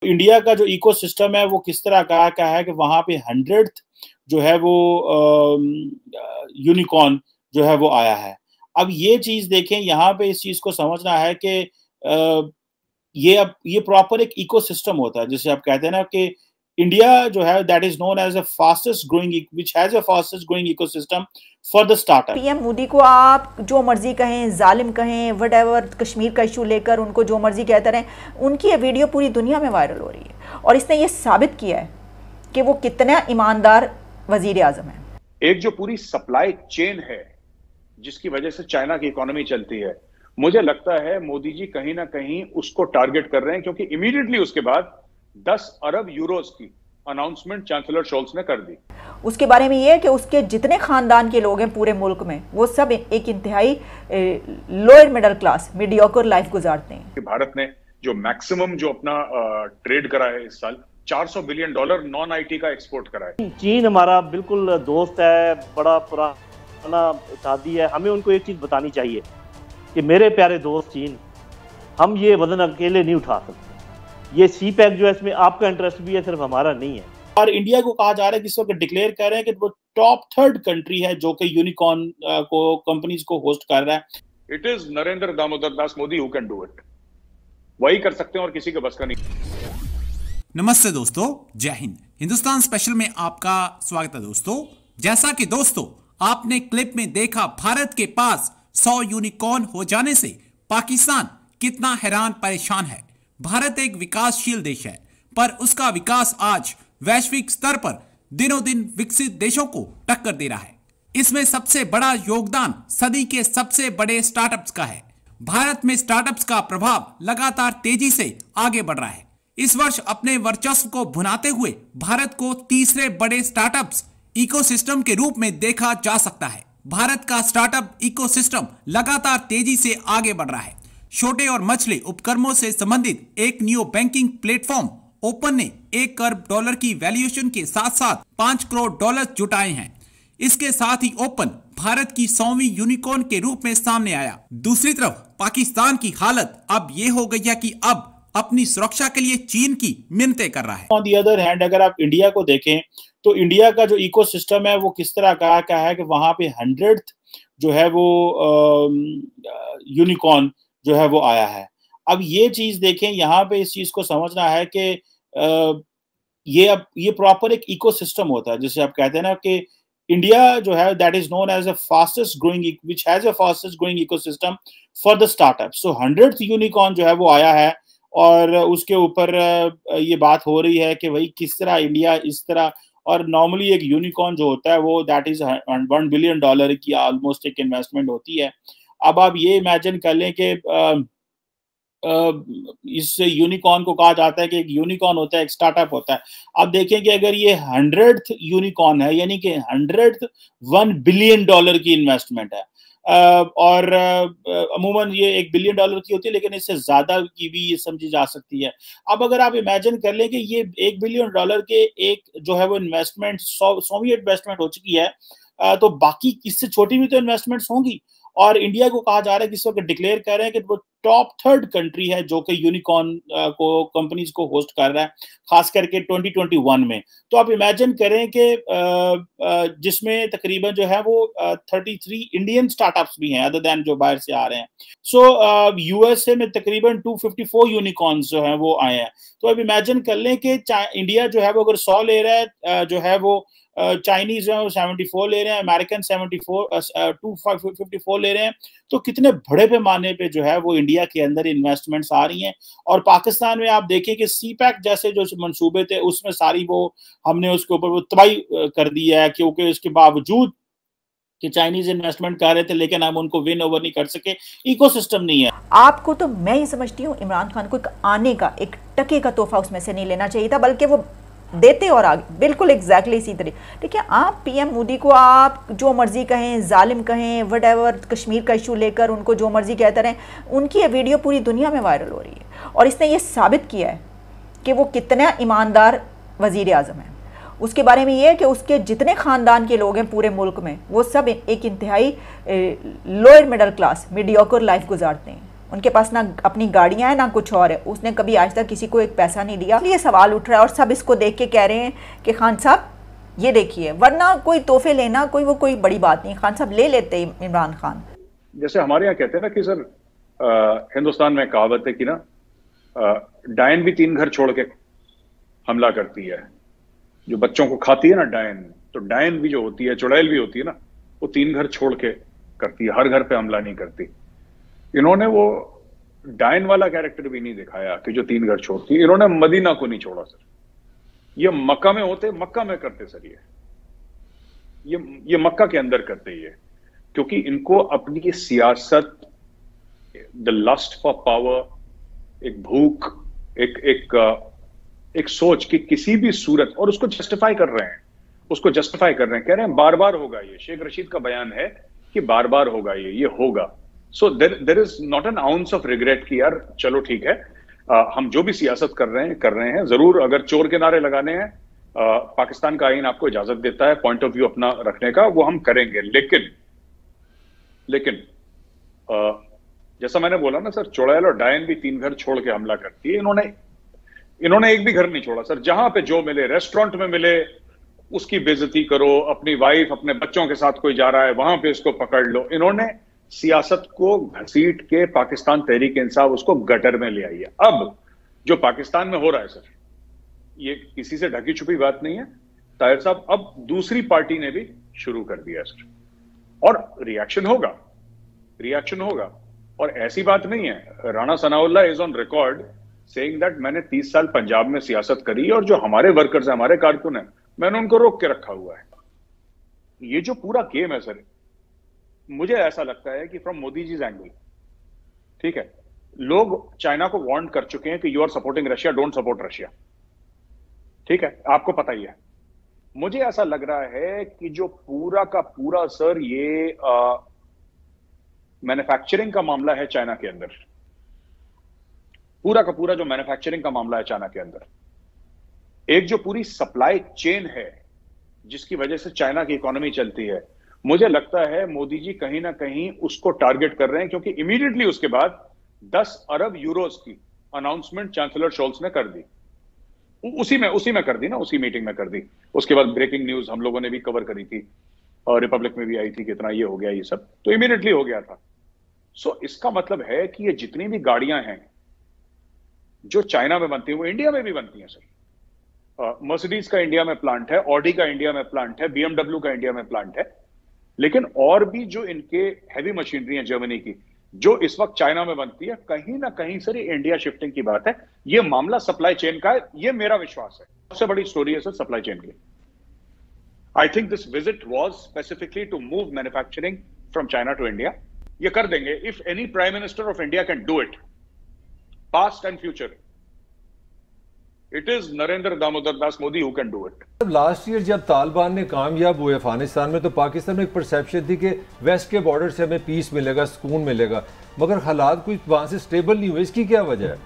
India का जो ecosystem है वो किस तरह का है कि वहां पे 100th जो है वो यूनिकॉर्न जो है वो आया है। अब ये चीज देखें, यहाँ पे इस चीज को समझना है कि ये प्रॉपर एक इकोसिस्टम होता है, जिसे आप कहते हैं ना कि इंडिया जो है that is known as a fastest growing which has a fastest growing ecosystem for the startup. PM Modi को आप जो मर्जी कहें, जालिम कहें, व्हाटएवर, कश्मीर का इशू लेकर उनको जो मर्जी कहते रहें, उनकी ये वीडियो पूरी दुनिया में वायरल हो रही है और इसने ये साबित किया है कि वो कितना ईमानदार वजीर आजम है। एक जो पूरी सप्लाई चेन है जिसकी वजह से चाइना की इकोनॉमी चलती है, मुझे लगता है मोदी जी कहीं ना कहीं उसको टारगेट कर रहे हैं, क्योंकि इमीडिएटली उसके बाद 10 अरब यूरोज की अनाउंसमेंट चांसलर शोल्स ने कर दी। उसके बारे में यह है कि उसके जितने खानदान के लोग हैं पूरे मुल्क में, वो सब एक इंतहाई lower middle class mediocre life गुजारते हैं। भारत ने जो मैक्सिमम जो अपना ट्रेड करा है इस साल, $400 बिलियन नॉन आईटी का एक्सपोर्ट करा है। चीन हमारा बिल्कुल दोस्त है, बड़ा पुराना इत्तेहादी है। हमें उनको एक चीज बतानी चाहिए कि मेरे प्यारे दोस्त चीन, हम ये वजन अकेले नहीं उठा सकते। ये सी पैक जो है इसमें आपका इंटरेस्ट भी है, सिर्फ हमारा नहीं है। और इंडिया को कहा जा रहा है कि इस वक्त डिक्लेयर कर रहे हैं कि वो टॉप 3rd कंट्री है जो कि यूनिकॉर्न को कंपनीज को होस्ट कर रहा है। It is Narendra Damodar Das Modi who can do it. वही कर सकते हैं और किसी के बस का नहीं। नमस्ते दोस्तों, जय हिंद। हिंदुस्तान स्पेशल में आपका स्वागत है दोस्तों। जैसा कि दोस्तों आपने क्लिप में देखा, भारत के पास 100 यूनिकॉर्न हो जाने से पाकिस्तान कितना हैरान परेशान है। भारत एक विकासशील देश है, पर उसका विकास आज वैश्विक स्तर पर दिनों दिन विकसित देशों को टक्कर दे रहा है। इसमें सबसे बड़ा योगदान सदी के सबसे बड़े स्टार्टअप्स का है। भारत में स्टार्टअप्स का प्रभाव लगातार तेजी से आगे बढ़ रहा है। इस वर्ष अपने वर्चस्व को भुनाते हुए भारत को तीसरे बड़े स्टार्टअप्स इकोसिस्टम के रूप में देखा जा सकता है। भारत का स्टार्टअप इकोसिस्टम लगातार तेजी से आगे बढ़ रहा है। छोटे और मछली उपक्रमों से संबंधित एक न्यू बैंकिंग प्लेटफॉर्म ओपन ने $1 करोड़ की वैल्यूएशन के साथ साथ $5 करोड़ जुटाए हैं। इसके साथ ही ओपन भारत की 100वीं यूनिकॉर्न के रूप में सामने आया। दूसरी तरफ पाकिस्तान की हालत अब ये हो गई है कि अब अपनी सुरक्षा के लिए चीन की मिन्नतें कर रहा है। ऑन दी अदर हैंड, अगर आप इंडिया को देखें तो इंडिया का जो इकोसिस्टम है वो किस तरह का है कि वहां पे 100th जो है वो यूनिकॉर्न जो है वो आया है। अब ये चीज देखें, यहाँ पे इस चीज को समझना है कि ये प्रॉपर एक इकोसिस्टम होता है, जिसे आप कहते हैं ना कि इंडिया जो है that is known as a fastest growing which has a fastest growing ecosystem for the startup. So 100th unicorn जो है वो आया है और उसके ऊपर ये बात हो रही है कि भाई किस तरह इंडिया इस तरह, और नॉर्मली एक यूनिकॉर्न जो होता है वो दैट इज $1 बिलियन की ऑलमोस्ट एक इन्वेस्टमेंट होती है। अब आप ये इमेजिन कर लें कि इस यूनिकॉर्न को कहा जाता है कि एक यूनिकॉर्न होता है, एक स्टार्टअप होता है। अब देखें कि अगर ये 100th यूनिकॉर्न है, यानी कि 100th $1 बिलियन की इन्वेस्टमेंट है, और अमूमन ये $1 बिलियन की होती है, लेकिन इससे ज्यादा की भी ये समझी जा सकती है। अब अगर आप इमेजिन कर लें कि ये $1 बिलियन के एक जो है वो इन्वेस्टमेंट 100वीं इन्वेस्टमेंट हो चुकी है, तो बाकी इससे छोटी भी तो इन्वेस्टमेंट्स होंगी। और इंडिया को कहा जा रहा है कि इस वक्त डिक्लेयर कर रहे हैं कि वो टॉप 3rd कंट्री है जो कि यूनिकॉर्न को कंपनीज को होस्ट कर रहा है, खास करके 2021 में। तो आप इमेजिन करें कि जिसमें तकरीबन जो है वो 33 इंडियन स्टार्टअप्स भी हैं अदर देन जो बाहर से आ रहे हैं। सो यूएसए में तकरीबन 254 यूनिकॉर्न्स जो हैं वो आए हैं। तो अब इमेजिन कर लें कि इंडिया जो है वो अगर 100 ले रहा है, जो है वो चाइनीज जो है 74 ले रहे हैं, अमेरिकन 254 ले रहे हैं, तो कितने बड़े पैमाने पे जो है वो इंडिया के अंदर इन्वेस्टमेंट्स आ रही हैं। और पाकिस्तान में आप देखें कि सी पैक जैसे जो मंसूबे थे उसमें सारी वो हमने उसके ऊपर वो तबाही कर दी है, क्योंकि उसके बावजूद कि चाइनीज इन्वेस्टमेंट कर रहे थे लेकिन हम उनको विन ओवर नहीं कर सके, इकोसिस्टम नहीं है। आपको तो मैं ये समझती हूँ इमरान खान को एक आने का, एक टके का तोहफा उसमें से नहीं लेना चाहिए था, बल्कि वो देते और आगे बिल्कुल एग्जैक्टली इसी तरह। ठीक है, आप पीएम मोदी को आप जो मर्जी कहें, जालिम कहें, व्हाटएवर, कश्मीर का इशू लेकर उनको जो मर्जी कहते रहें, उनकी ये वीडियो पूरी दुनिया में वायरल हो रही है और इसने ये साबित किया है कि वो कितना ईमानदार वजीर आजम है। उसके बारे में ये है कि उसके जितने खानदान के लोग हैं पूरे मुल्क में, वो सब एक इंतहाई lower middle class mediocre life गुजारते हैं। उनके पास ना अपनी गाड़ियां हैं ना कुछ और है, उसने कभी आज तक किसी को एक पैसा नहीं दिया। ये सवाल उठ रहा है और सब इसको देख के कह रहे हैं कि खान साहब ये देखिए, वरना कोई तोहफे लेना कोई बड़ी बात नहीं, खान साहब ले लेते इमरान खान। जैसे हमारे यहाँ कहते हैं ना कि सर हिंदुस्तान में कहावत है कि ना डायन भी 3 घर छोड़ के हमला करती है। जो बच्चों को खाती है ना डायन, तो डायन भी जो होती है, चुड़ैल भी होती है ना, वो 3 घर छोड़ के करती है, हर घर पे हमला नहीं करती। इन्होंने वो डायन वाला कैरेक्टर भी नहीं दिखाया कि जो 3 घर छोड़ती है। इन्होंने मदीना को नहीं छोड़ा सर, ये मक्का में होते, मक्का में करते सर, ये मक्का के अंदर करते ये, क्योंकि इनको अपनी सियासत, द लस्ट फॉर पावर, एक भूख, एक सोच कि किसी भी सूरत, और उसको जस्टिफाई कर रहे हैं, कह रहे हैं बार बार होगा ये। शेख रशीद का बयान है कि बार बार होगा ये होगा। So there is not an ounce of regret कि यार चलो ठीक है, हम जो भी सियासत कर रहे हैं जरूर। अगर चोर के नारे लगाने हैं, पाकिस्तान का आईन आपको इजाजत देता है पॉइंट ऑफ व्यू अपना रखने का, वो हम करेंगे। लेकिन जैसा मैंने बोला ना सर, चुड़ैल और डायन भी 3 घर छोड़ के हमला करती है। इन्होंने एक भी घर नहीं छोड़ा सर। जहां पे जो मिले, रेस्टोरेंट में मिले उसकी बेइज्जती करो, अपनी वाइफ अपने बच्चों के साथ कोई जा रहा है वहां पे इसको पकड़ लो। इन्होंने सियासत को घसीट के पाकिस्तान तहरीक इंसाफ उसको गटर में ले आई है। अब जो पाकिस्तान में हो रहा है सर, ये किसी से ढकी छुपी बात नहीं है ताहिर साहब। अब दूसरी पार्टी ने भी शुरू कर दिया है सर, और रिएक्शन होगा। और ऐसी बात नहीं है, Rana Sanaullah is on record saying that मैंने 30 साल पंजाब में सियासत करी और जो हमारे वर्कर्स हैं, हमारे कारकुन हैं, मैंने उनको रोक के रखा हुआ है। ये जो पूरा गेम है सर, मुझे ऐसा लगता है कि फ्रॉम मोदी जी एंगल, ठीक है, लोग चाइना को वार्न कर चुके हैं कि you are supporting Russia, don't support Russia, ठीक है, आपको पता ही है। मुझे ऐसा लग रहा है कि जो पूरा का पूरा सर ये मैन्युफैक्चरिंग का मामला है चाइना के अंदर, पूरा का पूरा जो मैन्युफैक्चरिंग का मामला है चाइना के अंदर, एक जो पूरी सप्लाई चेन है जिसकी वजह से चाइना की इकोनॉमी चलती है, मुझे लगता है मोदी जी कहीं ना कहीं उसको टारगेट कर रहे हैं, क्योंकि इमीडिएटली उसके बाद 10 अरब यूरोस की अनाउंसमेंट चांसलर शोल्स ने कर दी। उसी में कर दी ना, उसी मीटिंग में कर दी। उसके बाद ब्रेकिंग न्यूज हम लोगों ने भी कवर करी थी और रिपब्लिक में भी आई थी कि इतना ये हो गया, ये सब तो इमीडिएटली हो गया था। सो इसका मतलब है कि ये जितनी भी गाड़ियां हैं जो चाइना में बनती है वो इंडिया में भी बनती हैं सर। मर्सिडीज का इंडिया में प्लांट है, ऑडी का इंडिया में प्लांट है, बीएमडब्ल्यू का इंडिया में प्लांट है, लेकिन और भी जो इनके हैवी मशीनरी है जर्मनी की, जो इस वक्त चाइना में बनती है, कहीं ना कहीं सर ये इंडिया शिफ्टिंग की बात है। ये मामला सप्लाई चेन का है, ये मेरा विश्वास है। सबसे बड़ी स्टोरी है सर सप्लाई चेन की। I think this visit was specifically to move manufacturing from China to India. ये कर देंगे if any prime minister of India can do it, past and future, it is Narendra Damodar Das Modi who can do it. Last year जब तालिबान ने कामयाब हुए अफगानिस्तान में, तो पाकिस्तान में एक परसेप्शन थी कि वेस्ट के बॉर्डर से हमें पीस मिलेगा, सुकून मिलेगा, मगर हालात कोई वहां से स्टेबल नहीं हुए। इसकी क्या वजह है?